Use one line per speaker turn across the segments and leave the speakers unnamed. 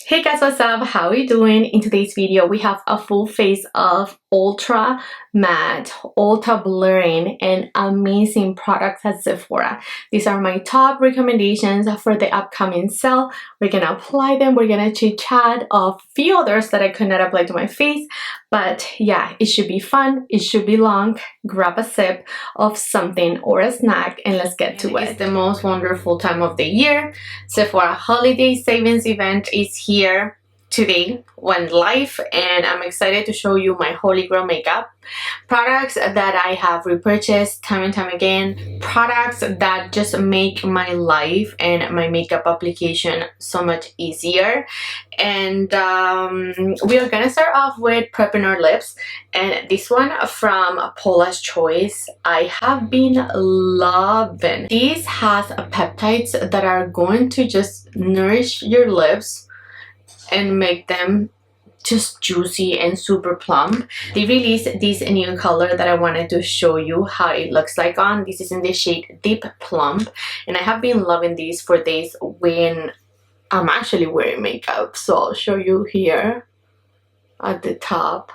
Hey guys, what's up? How are you doing? In today's video, we have a full face of ultra matte, ultra blurring, and amazing products at Sephora. These are my top recommendations for the upcoming sale. We're gonna apply them. We're gonna chit chat of few others that I could not apply to my face. But yeah, it should be fun. It should be long. Grab a sip of something or a snack and let's get to it. It's the most wonderful time of the year. Sephora holiday savings event is here today, went live, and I'm excited to show you my holy grail makeup products that I have repurchased time and time again, products that just make my life and my makeup application so much easier. And we are gonna start off with prepping our lips, and this one from Paula's Choice I have been loving. This has peptides that are going to just nourish your lips and make them just juicy and super plump. They released this new color that I wanted to show you how it looks like on. This is in the shade Deep Plump, and I have been loving these for days when I'm actually wearing makeup. So I'll show you here at the top.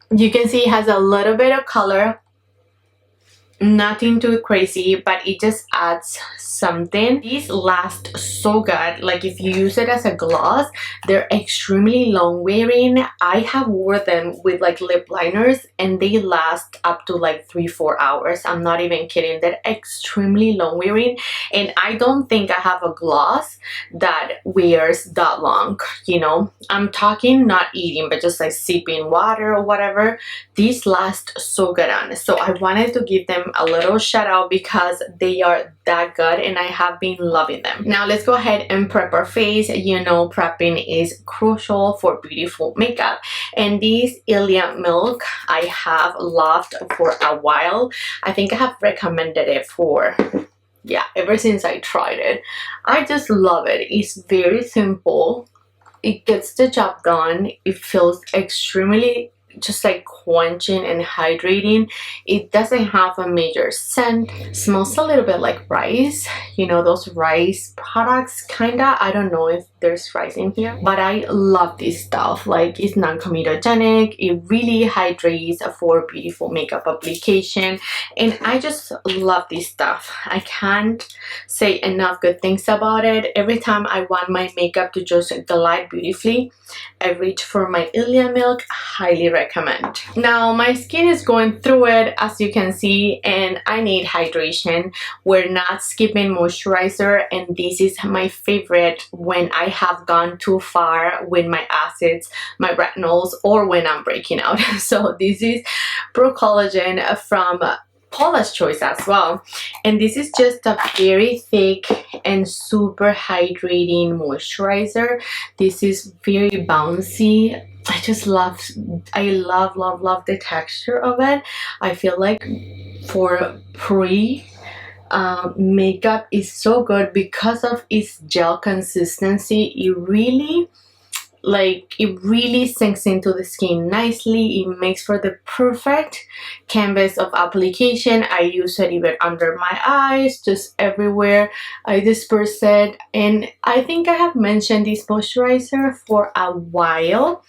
You can see it has a little bit of color, nothing too crazy, but it just adds something. These last so good. Like if you use it as a gloss, they're extremely long wearing. I have wore them with like lip liners and they last up to like 3-4 hours. I'm not even kidding. They're extremely long wearing, and I don't think I have a gloss that wears that long. You know, I'm talking not eating but just like sipping water or whatever. These last so good on, so I wanted to give them a little shout out because they are that good and I have been loving them. Now let's go ahead and prep our face. You know, prepping is crucial for beautiful makeup, and this Ilia milk I have loved for a while. I think I have recommended it for ever since I tried it. I just love it. It's very simple, it gets the job done, it feels extremely just like quenching and hydrating. It doesn't have a major scent. Smells a little bit like rice, you know, those rice products kinda. I don't know if there's rice in here, but I love this stuff. Like, it's non-comedogenic, it really hydrates for beautiful makeup application, and I just love this stuff. I can't say enough good things about it. Every time I want my makeup to just glide beautifully, I reach for my Ilia milk. Highly recommend. Now my skin is going through it, as you can see, and I need hydration. We're not skipping moisturizer, and this is my favorite when I have gone too far with my acids, my retinols, or when I'm breaking out. So this is Pro Collagen from Paula's Choice as well, and this is just a very thick and super hydrating moisturizer. This is very bouncy. I just love the texture of it. I feel like for pre makeup is so good because of its gel consistency. It really sinks into the skin nicely. It makes for the perfect canvas of application. I use it even under my eyes, just everywhere. I disperse it, and I think I have mentioned this moisturizer for a while.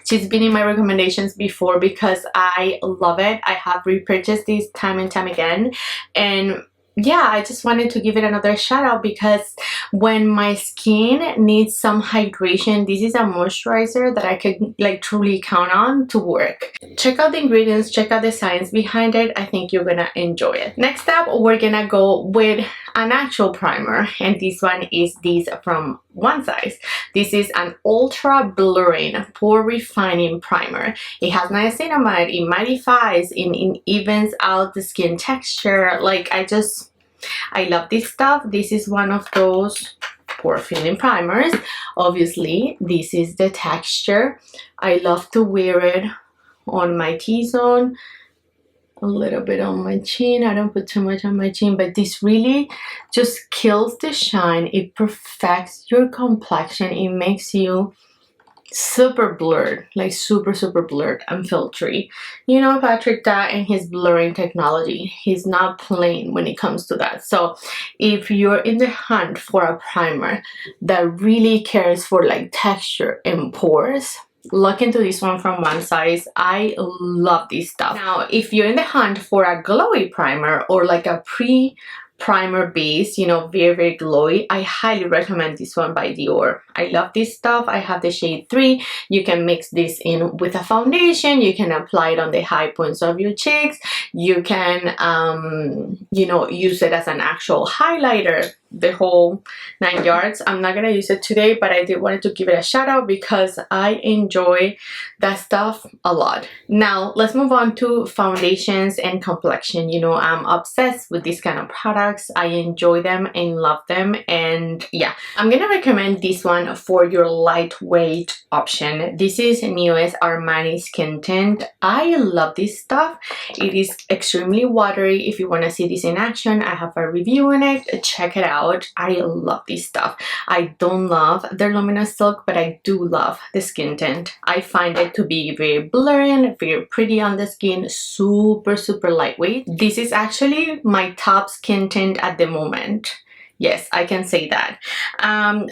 She's been in my recommendations before because I love it. I have repurchased this time and time again, and yeah, I just wanted to give it another shout out because when my skin needs some hydration, this is a moisturizer that I could like truly count on to work. Check out the ingredients, check out the science behind it. I think you're gonna enjoy it. Next up, we're gonna go with an actual primer, and this one is this from One Size. This is an ultra blurring pore refining primer. It has niacinamide, it mattifies, it evens out the skin texture. Like, I love this stuff. This is one of those pore filling primers. Obviously, this is the texture. I love to wear it on my T-zone, a little bit on my chin. I don't put too much on my chin, but this really just kills the shine. It perfects your complexion. It makes you super blurred, like super blurred and filtery. You know, Patrick, that and his blurring technology, he's not playing when it comes to that. So if you're in the hunt for a primer that really cares for like texture and pores, look into this one from One Size. I love this stuff. Now if you're in the hunt for a glowy primer or like a primer base, you know, very glowy, I highly recommend this one by Dior. I love this stuff. I have the shade 3. You can mix this in with a foundation. You can apply it on the high points of your cheeks. You can you know, use it as an actual highlighter, the whole 9 yards. I'm not gonna use it today, but I did wanted to give it a shout out because I enjoy that stuff a lot. Now let's move on to foundations and complexion. You know, I'm obsessed with these kind of products. I enjoy them and love them, and yeah, I'm gonna recommend this one for your lightweight option. This is newest Armani Skin Tint. I love this stuff. It is extremely watery. If you want to see this in action, I have a review on it. Check it out. I love this stuff. I don't love their luminous silk, but I do love the skin tint. I find it to be very blurring, very pretty on the skin, super lightweight. This is actually my top skin tint at the moment. Yes, I can say that.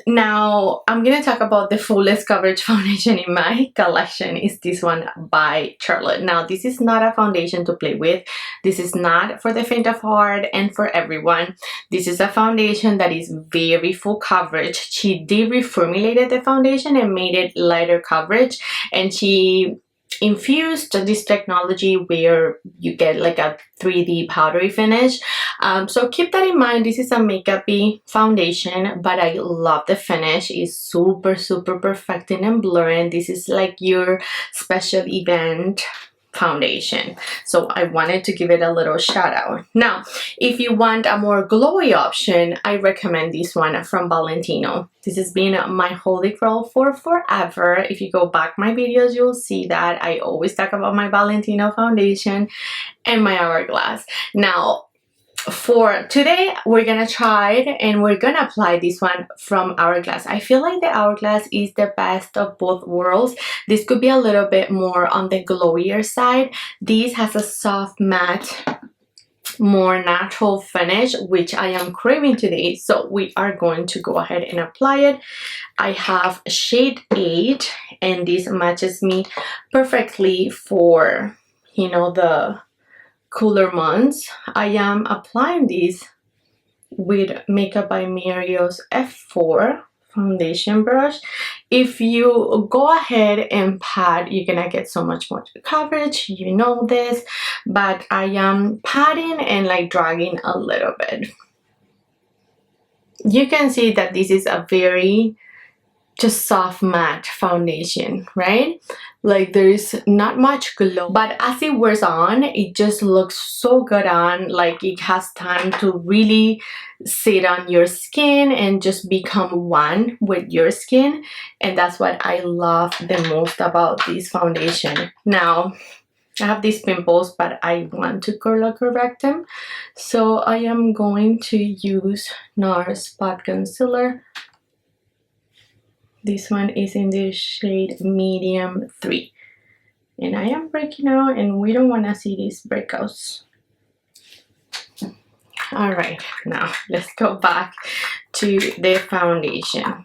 Now I'm gonna talk about the fullest coverage foundation in my collection. Is this one by Charlotte. Now this is not a foundation to play with. This is not for the faint of heart and for everyone. This is a foundation that is very full coverage. She did reformulate the foundation and made it lighter coverage, and she infused this technology where you get like a 3D powdery finish. So keep that in mind. This is a makeup-y foundation, but I love the finish. It's super perfecting and blurring. This is like your special event foundation, so I wanted to give it a little shout out. Now if you want a more glowy option, I recommend this one from Valentino. This has been my holy grail for forever. If you go back my videos, you'll see that I always talk about my Valentino foundation and my Hourglass. Now for today, we're gonna try it and we're gonna apply this one from Hourglass. I feel like the Hourglass is the best of both worlds. This could be a little bit more on the glowier side. This has a soft matte, more natural finish, which I am craving today, so we are going to go ahead and apply it. I have shade 8 and this matches me perfectly for, you know, the cooler months. I am applying this with Makeup by Mario's F4 foundation brush. If you go ahead and pat, you're gonna get so much more coverage, you know this, but I am patting and like dragging a little bit. You can see that this is a very just soft matte foundation, right? Like there's not much glow, but as it wears on, it just looks so good on. Like it has time to really sit on your skin and just become one with your skin, and that's what I love the most about this foundation. Now I have these pimples, but I want to color correct them, so I am going to use NARS Spot Concealer. This one is in the shade medium 3, and I am breaking out and we don't want to see these breakouts. All right, now let's go back to the foundation.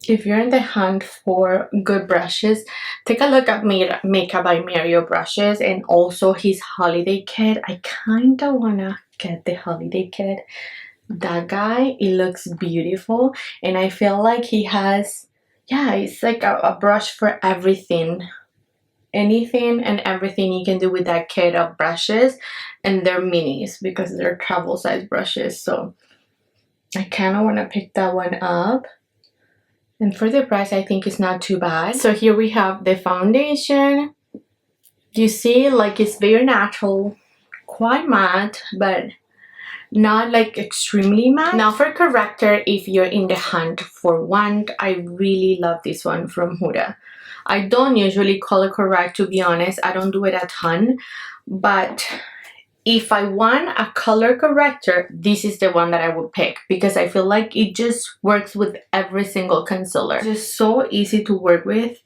If you're in the hunt for good brushes, take a look at Makeup by Mario brushes and also his holiday kit. I kind of want to get the holiday kit. That guy, it looks beautiful, and I feel like he has, yeah, it's like a brush for everything. Anything and everything you can do with that kit of brushes, and they're minis because they're travel size brushes, so I kind of want to pick that one up. And for the price, I think it's not too bad. So here we have the foundation. You see, like it's very natural, quite matte, but not like extremely matte. Now for corrector, if you're in the hunt for one, I really love this one from Huda. I don't usually color correct, to be honest. I don't do it a ton, but if I want a color corrector, this is the one that I would pick because I feel like it just works with every single concealer. It's just so easy to work with.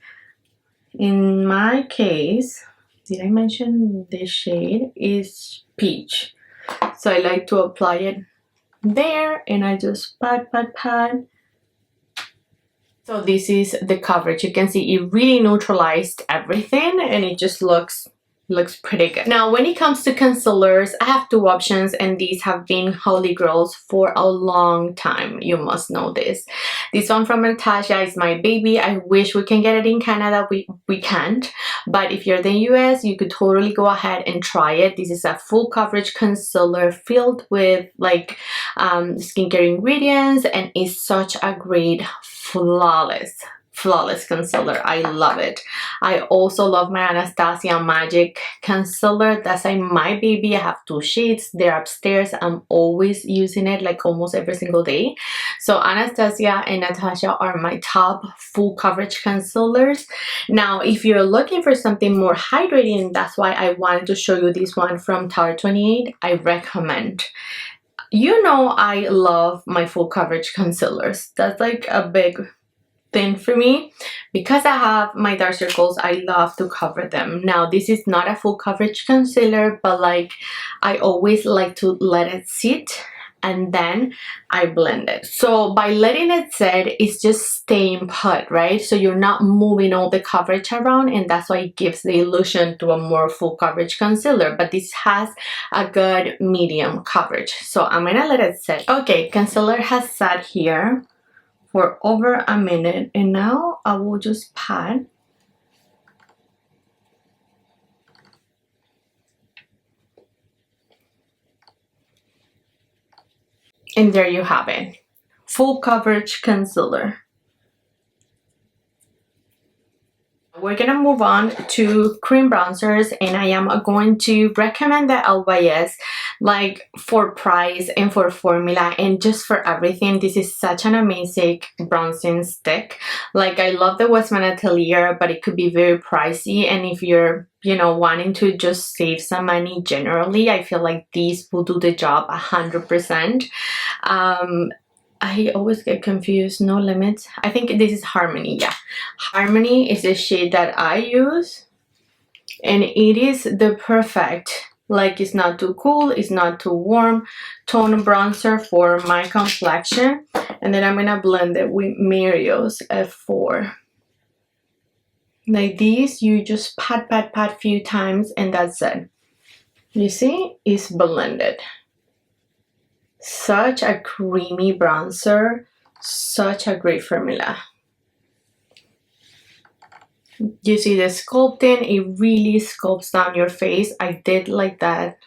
In my case, did I mention this shade is peach? So I like to apply it there and I just pat. So this is the coverage. You can see it really neutralized everything and it just looks pretty good. Now when it comes to concealers, I have two options and these have been holy grails for a long time. You must know this. This one from Natasha is my baby. I wish we can get it in Canada. We can't, but if you're in the US, you could totally go ahead and try it. This is a full coverage concealer filled with like skincare ingredients and is such a great flawless concealer. I love it. I also love my Anastasia Magic concealer. That's like my baby. I have two shades. They're upstairs. I'm always using it like almost every single day. So Anastasia and Natasha are my top full coverage concealers. Now if you're looking for something more hydrating, that's why I wanted to show you this one from Tower 28. I recommend. You know I love my full coverage concealers. That's like a big thing for me because I have my dark circles. I love to cover them. Now this is not a full coverage concealer, but like I always like to let it sit and then I blend it. So by letting it sit, it's just staying put, right? So you're not moving all the coverage around and that's why it gives the illusion to a more full coverage concealer, but this has a good medium coverage. So I'm gonna let it sit. Okay, concealer has sat here for over a minute and now I will just pat and there you have it, full coverage concealer. We're gonna move on to cream bronzers and I am going to recommend the LYS like for price and for formula and just for everything. This is such an amazing bronzing stick. Like I love the Westman Atelier, but it could be very pricey, and if you're wanting to just save some money generally, I feel like these will do the job 100%. I always get confused. No Limits. I think this is Harmony. Yeah, Harmony is the shade that I use and it is the perfect, like it's not too cool, it's not too warm tone bronzer for my complexion. And then I'm gonna blend it with Mario's F4. Like these, you just pat a few times and that's it. You see, it's blended. Such a creamy bronzer, such a great formula. You see the sculpting, it really sculpts down your face. I did like that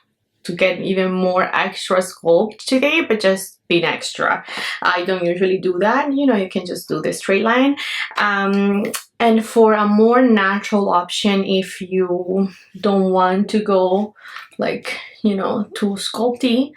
to get even more extra sculpt today, but just being extra. I don't usually do that, you can just do the straight line. And for a more natural option, if you don't want to go like, too sculpty,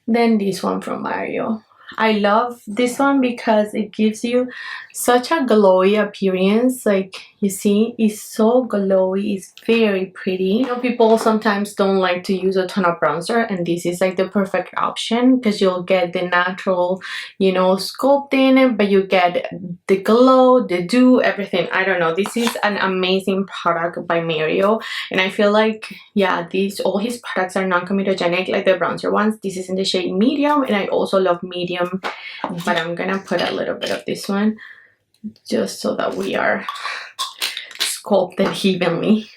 then this one from Mario. I love this one because it gives you such a glowy appearance. Like you see, it's so glowy, it's very pretty. People sometimes don't like to use a ton of bronzer, and this is like the perfect option because you'll get the natural, sculpting, but you get the glow, the dew, everything. I don't know, this is an amazing product by Mario, and I feel like, yeah, all his products are non-comedogenic, like the bronzer ones. This is in the shade medium, and I also love medium, but I'm gonna put a little bit of this one just so that we are sculpted evenly.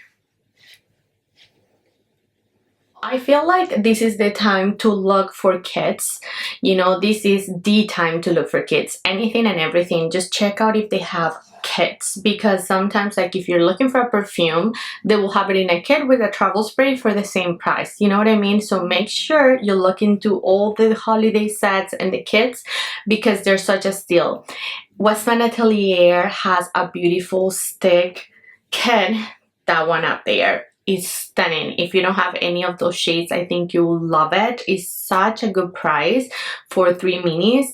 I feel like this is the time to look for kits. This is the time to look for kits. Anything and everything, just check out if they have kits, because sometimes, like if you're looking for a perfume, they will have it in a kit with a travel spray for the same price. You know what I mean? So make sure you look into all the holiday sets and the kits because they're such a steal. Westman Atelier has a beautiful stick kit. That one up there is stunning. If you don't have any of those shades, I think you'll love it. It's such a good price for 3 minis.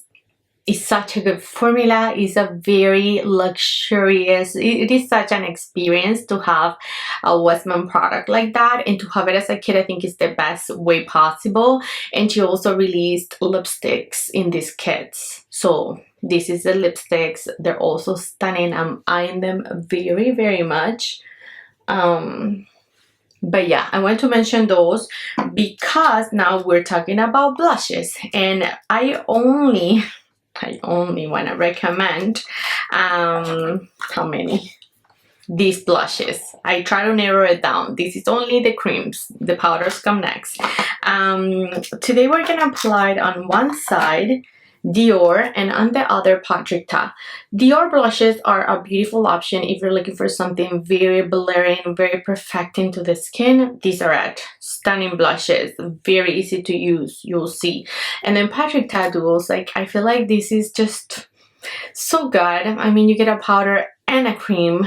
It's such a good formula. It's a very luxurious, it is such an experience to have a Westman product like that, and to have it as a kid I think is the best way possible. And she also released lipsticks in these kits, so this is the lipsticks. They're also stunning. I'm eyeing them very, very much. But yeah, I want to mention those because now we're talking about blushes, and I only want to recommend how many? These blushes. I try to narrow it down. This is only the creams. The powders come next. Today we're gonna apply it on one side Dior, and on the other Patrick Ta. Dior blushes are a beautiful option if you're looking for something very blurring, very perfecting to the skin. These are it. Stunning blushes, very easy to use, you'll see. And then Patrick Ta duos, like I feel like this is just so good. I mean, you get a powder and a cream.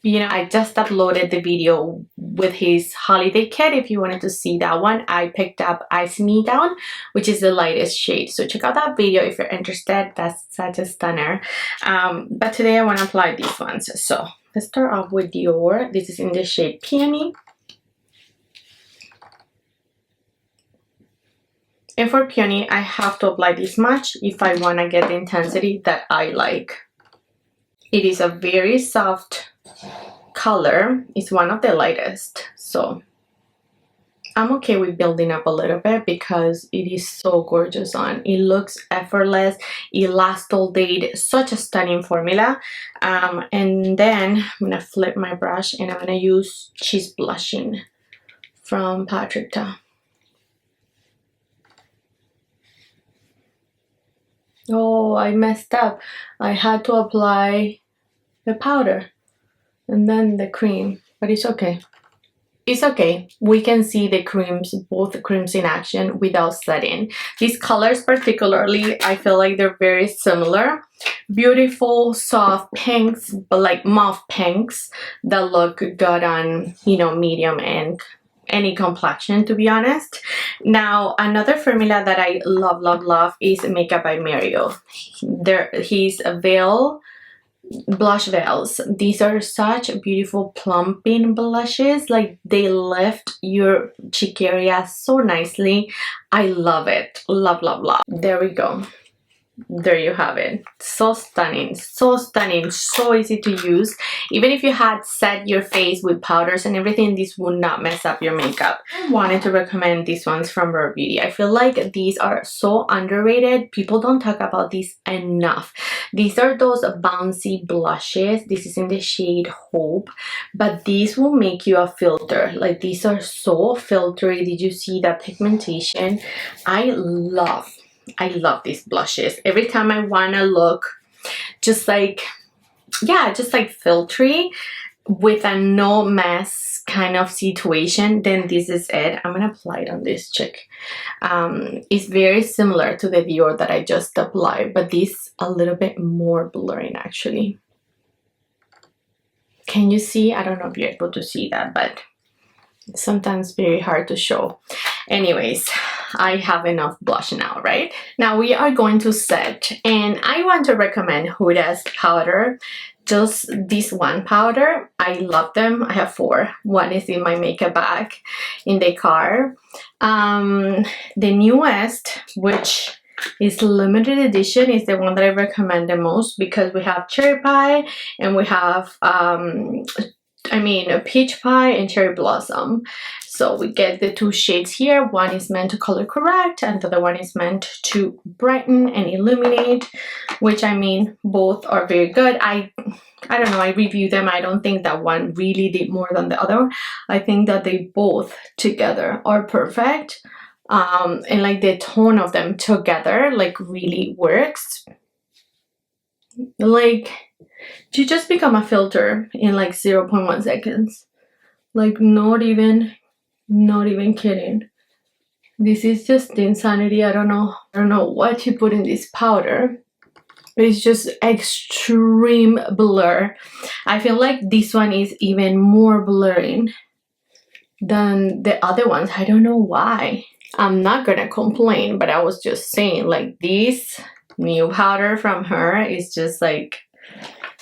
You know, I just uploaded the video with his holiday kit. If you wanted to see that one, I picked up Ice Me Down, which is the lightest shade. So check out that video if you're interested. That's such a stunner. But today I want to apply these ones. So let's start off with Dior. This is in the shade Peony. And for Peony, I have to apply this much if I want to get the intensity that I like. It is a very soft color. It's one of the lightest, so I'm okay with building up a little bit because it is so gorgeous on. It looks effortless, it lasts all day. Such a stunning formula. And then I'm gonna flip my brush and I'm gonna use Cheese Blushing from Patrick Ta. Oh, I messed up. I had to apply the powder and then the cream, but it's okay. It's okay. We can see the creams, both creams in action without setting. These colors particularly, I feel like they're very similar. Beautiful, soft pinks, but like mauve pinks that look good on, you know, medium and any complexion, to be honest. Now, another formula that I love is Makeup by Mario. His Veil blush veils. These are such beautiful plumping blushes. Like they lift your cheek area so nicely. I love it. Love. There we go. There you have it. So stunning, so easy to use. Even if you had set your face with powders and everything, this would not mess up your makeup. I wanted to recommend these ones from Rare Beauty. I feel like these are so underrated. People don't talk about these enough. These are those bouncy blushes. This is in the shade Hope, but these will make you a filter. Like these are so filtery. Did you see that pigmentation? I love these blushes. Every time I want to look just like, yeah, just like filtery with a no mess kind of situation, then this is it. I'm gonna apply it on this chick. It's very similar to the Dior that I just applied, but this a little bit more blurring actually. Can you see? I don't know if you're able to see that, but it's sometimes very hard to show. Anyways, I have enough blush now, right? Now we are going to set, and I want to recommend Huda's powder. Just this one powder. I love them. I have 4. One is in my makeup bag in the car. The newest, which is limited edition, is the one that I recommend the most because we have cherry pie and we have a peach pie and cherry blossom. So we get the 2 shades here. One is meant to color correct and the other one is meant to brighten and illuminate, which I mean both are very good. I don't know, I reviewed them. I don't think that one really did more than the other. I think that they both together are perfect. And like the tone of them together like really works. Like you just become a filter in like 0.1 seconds. Like not even kidding. This is just insanity. I don't know what you put in this powder, but it's just extreme blur. I feel like this one is even more blurring than the other ones. I don't know why. I'm not gonna complain, but I was just saying like this new powder from her is just like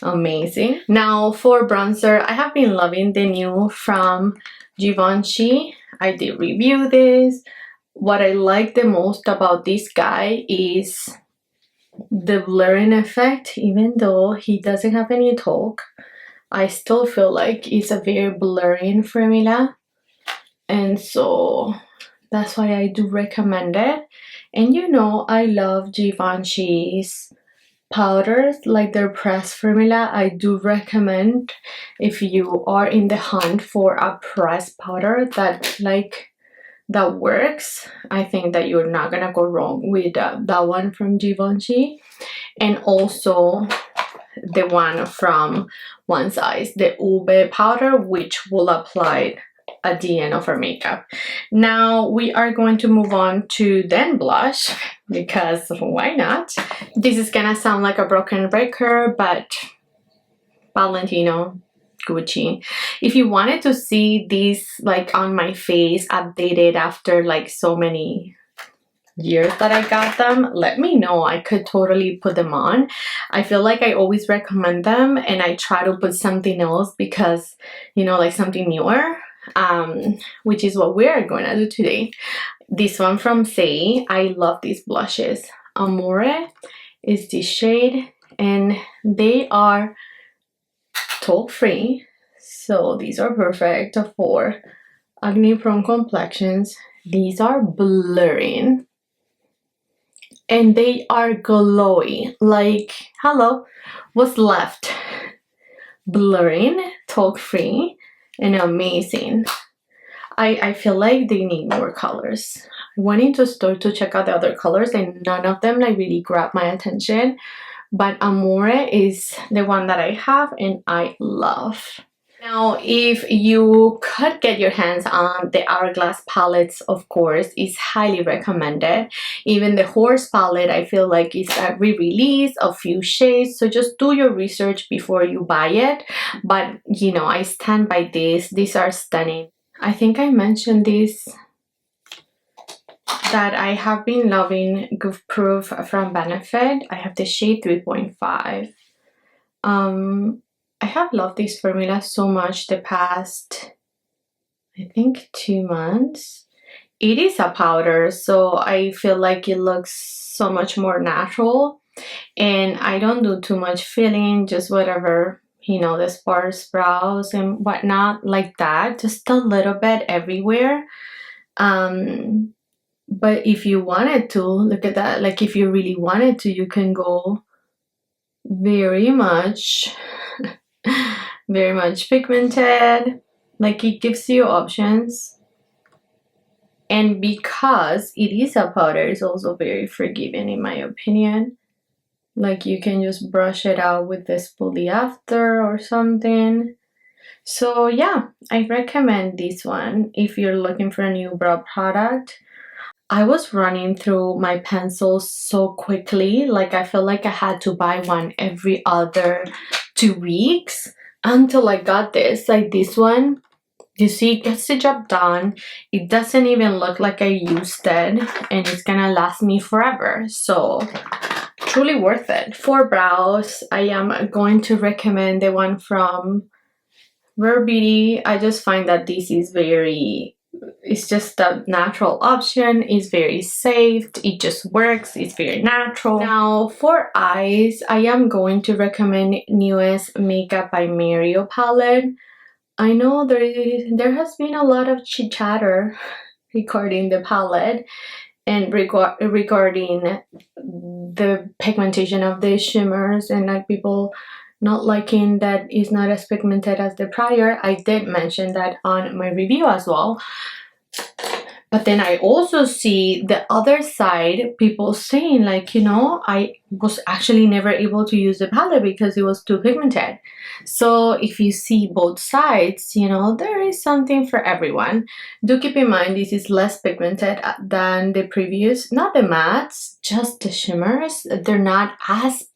amazing. Now for bronzer, I have been loving the new from Givenchy. I did review this. What I like the most about this guy is the blurring effect. Even though he doesn't have any talk, I still feel like it's a very blurring formula, and so that's why I do recommend it. And you know, I love Givenchy's powders, like their pressed formula. I do recommend, if you are in the hunt for a pressed powder that works, I think that you're not gonna go wrong with that one from Givenchy. And also the one from One Size, the ube powder, which will apply at the end of our makeup. Now we are going to move on to then blush, because why not? This is gonna sound like a broken record, but Valentino, Gucci. If you wanted to see these like on my face updated after like so many years that I got them, let me know. I could totally put them on. I feel like I always recommend them and I try to put something else because, you know, like something newer, which is what we're going to do today. This one from Say, I love these blushes. Amore is this shade, and they are talc free, so these are perfect for acne prone complexions. These are blurring and they are glowy. Like, hello, what's left? Blurring, talc free, and amazing. I feel like they need more colors. I went into store to check out the other colors and none of them like really grabbed my attention, but Amore is the one that I have and I love. Now, if you could get your hands on the Hourglass palettes, of course, is highly recommended. Even the Horse palette, I feel like is a re-release, a few shades, so just do your research before you buy it. But, you know, I stand by this. These are stunning. I think I mentioned this, that I have been loving Goof Proof from Benefit. I have the shade 3.5. I have loved this formula so much the past, I think, 2 months. It is a powder, so I feel like it looks so much more natural, and I don't do too much filling, just whatever, you know, the sparse brows and whatnot, like that, just a little bit everywhere. But if you wanted to, look at that, like if you really wanted to, you can go very much very much pigmented. Like, it gives you options, and because it is a powder, it's also very forgiving in my opinion. Like, you can just brush it out with the spoolie after or something. So yeah, I recommend this one if you're looking for a new brow product. I was running through my pencils so quickly, like I felt like I had to buy one every other 2 weeks until I got this. Like this one, you see, it gets the job done. It doesn't even look like I used it, and it's gonna last me forever. So truly worth it. For brows, I am going to recommend the one from Rare Beauty. I just find that this is very, it's just a natural option. It's very safe, it just works, it's very natural. Now for eyes, I am going to recommend newest Makeup by Mario palette. I know there has been a lot of chit chatter regarding the palette and regarding the pigmentation of the shimmers, and like people not liking that it's not as pigmented as the prior. I did mention that on my review as well. But then I also see the other side, people saying like, you know, I was actually never able to use the palette because it was too pigmented. So if you see both sides, you know, there is something for everyone. Do keep in mind this is less pigmented than the previous, not the mattes, just the shimmers. They're not as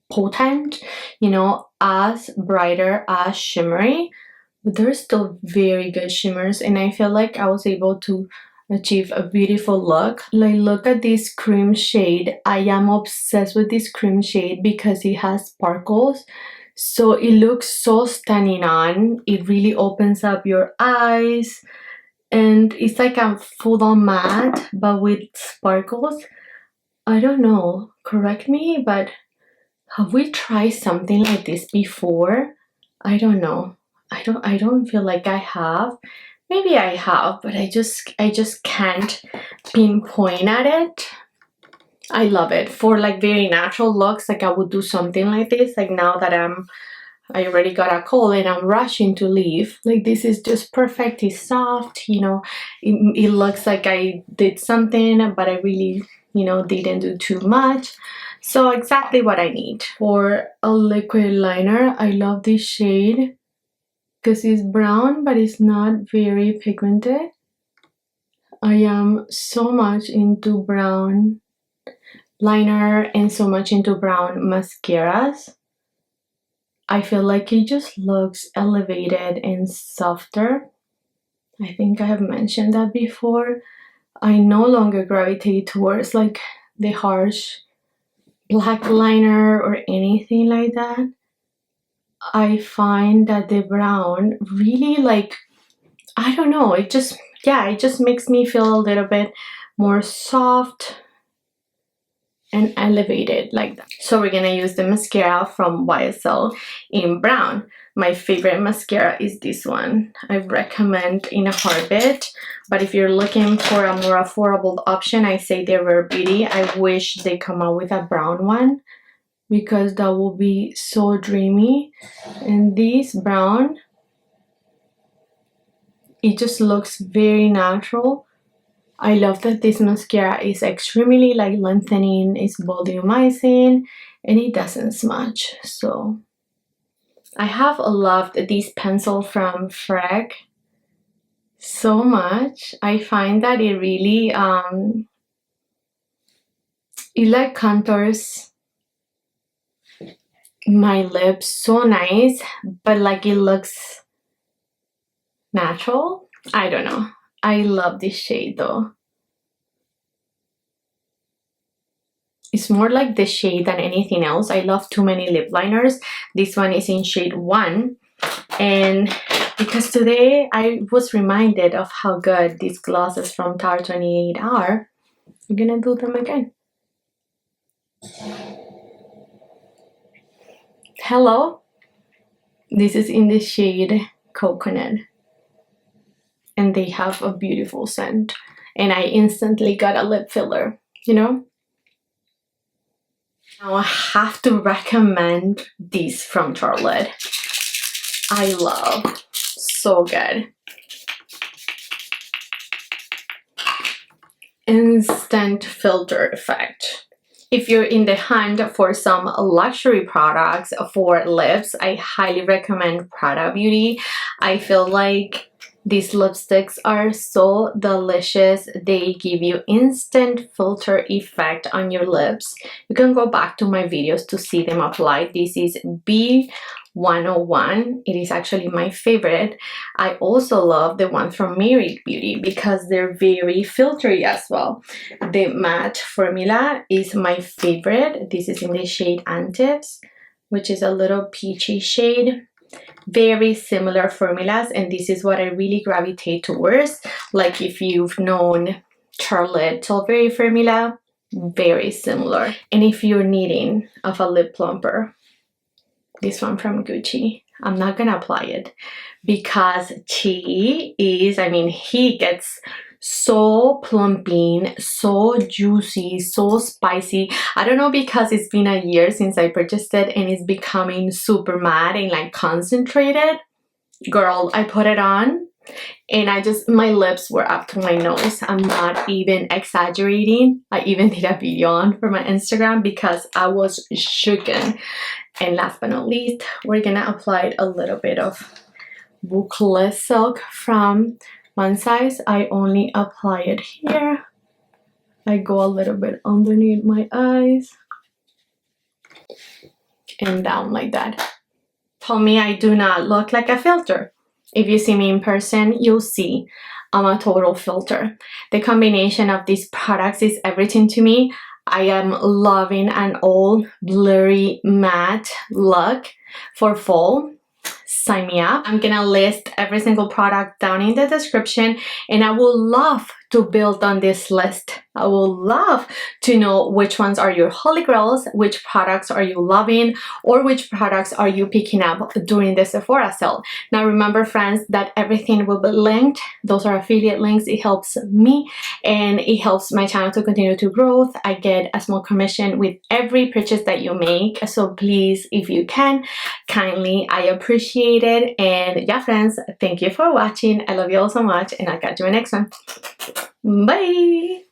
potent, you know, as brighter, as shimmery, but they're still very good shimmers, and I feel like I was able to achieve a beautiful look. Like, look at this cream shade. I am obsessed with this cream shade because it has sparkles, so it looks so stunning on. It really opens up your eyes, and it's like a full-on matte but with sparkles. I don't know, correct me, but have we tried something like this before? I don't know. I don't feel like I have. Maybe I have, but I just can't pinpoint at it. I love it for like very natural looks. Like, I would do something like this. Like, now that I already got a cold and I'm rushing to leave, like, this is just perfect. It's soft, you know. It looks like I did something, but I really, you know, didn't do too much. So exactly what I need. For a liquid liner, I love this shade because it's brown, but it's not very pigmented. I am so much into brown liner and so much into brown mascaras. I feel like it just looks elevated and softer. I think I have mentioned that before. I no longer gravitate towards like the harsh black liner or anything like that. I find that the brown really, like, I don't know, it just, yeah, it just makes me feel a little bit more soft and elevated like that. So we're gonna use the mascara from YSL in brown. My favorite mascara is this one. I recommend in a heartbeat, but if you're looking for a more affordable option, I say the Rare Beauty. I wish they come out with a brown one because that will be so dreamy. And this brown, it just looks very natural. I love that this mascara is extremely like lengthening, it's volumizing, and it doesn't smudge. So I have loved this pencil from Freck so much. I find that it really it like contours my lips so nice, but like it looks natural. I don't know. I love this shade though. It's more like the shade than anything else. I love too many lip liners. This one is in shade 1. And because today I was reminded of how good these glosses from Tarte 28 are, I'm gonna do them again. Hello. This is in the shade Coconut. And they have a beautiful scent. And I instantly got a lip filler, you know? Now I have to recommend these from Charlotte. I love, so good. Instant filter effect. If you're in the hunt for some luxury products for lips, I highly recommend Prada Beauty. I feel like these lipsticks are so delicious. They give you instant filter effect on your lips. You can go back to my videos to see them applied. This is B101. It is actually my favorite. I also love the one from Married Beauty because they're very filtery as well. The matte formula is my favorite. This is in the shade Antives, which is a little peachy shade. Very similar formulas, and this is what I really gravitate towards. Like, if you've known Charlotte Tilbury formula, very similar. And if you're needing of a lip plumper, this one from Gucci. I'm not gonna apply it because he is, I mean, he gets so plumping, so juicy, so spicy. I don't know, because it's been a year since I purchased it and it's becoming super matte and like concentrated. Girl, I put it on and my lips were up to my nose. I'm not even exaggerating. I even did a video on for my Instagram because I was shooken. And last but not least, we're gonna apply a little bit of Boucle Silk from One Size. I only apply it here. I go a little bit underneath my eyes and down like that. Tell me I do not look like a filter. If you see me in person, you'll see I'm a total filter. The combination of these products is everything to me. I am loving an all blurry matte look for fall. Sign me up. I'm gonna list every single product down in the description, and I would love to build on this list. I would love to know which ones are your holy grails, which products are you loving, or which products are you picking up during the Sephora sale. Now remember, friends, that everything will be linked. Those are affiliate links. It helps me and it helps my channel to continue to grow. I get a small commission with every purchase that you make, so please, if you can, kindly, I appreciate it. And yeah, friends, thank you for watching. I love you all so much, and I'll catch you in the next one. Bye.